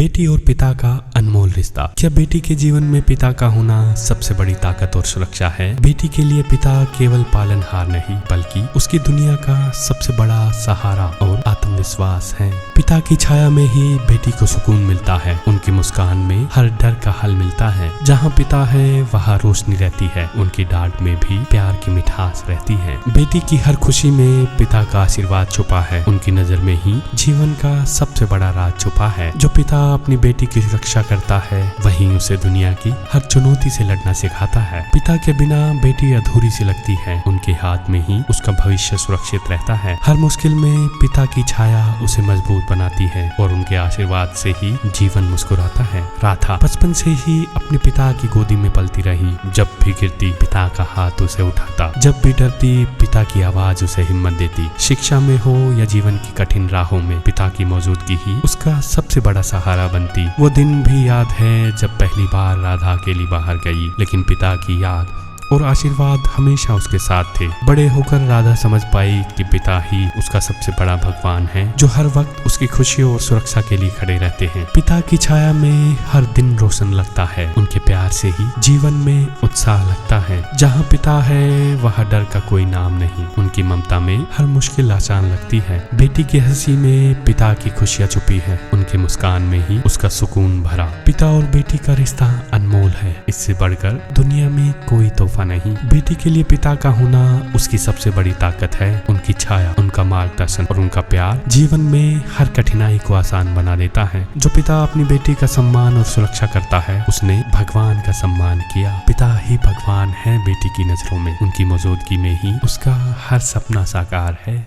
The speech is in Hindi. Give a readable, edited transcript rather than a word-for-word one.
बेटी और पिता का अनमोल रिश्ता। क्या बेटी के जीवन में पिता का होना सबसे बड़ी ताकत और सुरक्षा है? बेटी के लिए पिता केवल पालनहार नहीं बल्कि उसकी दुनिया का सबसे बड़ा सहारा और आत्मविश्वास है। पिता की छाया में ही बेटी को सुकून मिलता है। उनकी मुस्कान में हर डर का हल मिलता है। जहाँ पिता है वहाँ रोशनी रहती है। उनकी डांट में भी प्यार की मिठास रहती है। बेटी की हर खुशी में पिता का आशीर्वाद छुपा है। उनकी नजर में ही जीवन का सबसे बड़ा राज छुपा है। जो पिता अपनी बेटी की रक्षा करता है वहीं उसे दुनिया की हर चुनौती से लड़ना सिखाता है। पिता के बिना बेटी अधूरी सी लगती है। उनके हाथ में ही उसका भविष्य सुरक्षित रहता है। हर मुश्किल में पिता की छाया उसे मजबूत बनाती है और उनके आशीर्वाद से ही जीवन मुस्कुराता है। राधा बचपन से ही अपने पिता की गोदी में पलती रही। जब भी गिरती पिता का हाथ उसे उठाता, जब भी डरती पिता की आवाज उसे हिम्मत देती। शिक्षा में हो या जीवन की कठिन राहों में पिता की मौजूदगी ही उसका सबसे बड़ा सहारा बनती। वो दिन भी याद है जब पहली बार राधा अकेली बाहर गई, लेकिन पिता की याद और आशीर्वाद हमेशा उसके साथ थे। बड़े होकर राधा समझ पाई कि पिता ही उसका सबसे बड़ा भगवान है, जो हर वक्त उसकी खुशी और सुरक्षा के लिए खड़े रहते हैं। पिता की छाया में हर दिन रोशन लगता है। उनके प्यार से ही जीवन में उत्साह लगता है। जहाँ पिता है वहाँ डर का कोई नाम नहीं। उनकी ममता में हर मुश्किल आसान लगती है। बेटी की हंसी में पिता की खुशियाँ छुपी है। उनके मुस्कान में ही उसका सुकून भरा। पिता और बेटी का रिश्ता अनमोल है। इससे बढ़कर दुनिया में कोई तोहफा नहीं। बेटी के लिए पिता का होना उसकी सबसे बड़ी ताकत है। उनकी छाया, उनका मार्गदर्शन और उनका प्यार जीवन में हर कठिनाई को आसान बना देता है। जो पिता अपनी बेटी का सम्मान और सुरक्षा करता है उसने भगवान का सम्मान किया। पिता ही भगवान है बेटी की नजरों में। उनकी मौजूदगी में ही उसका हर सपना साकार है।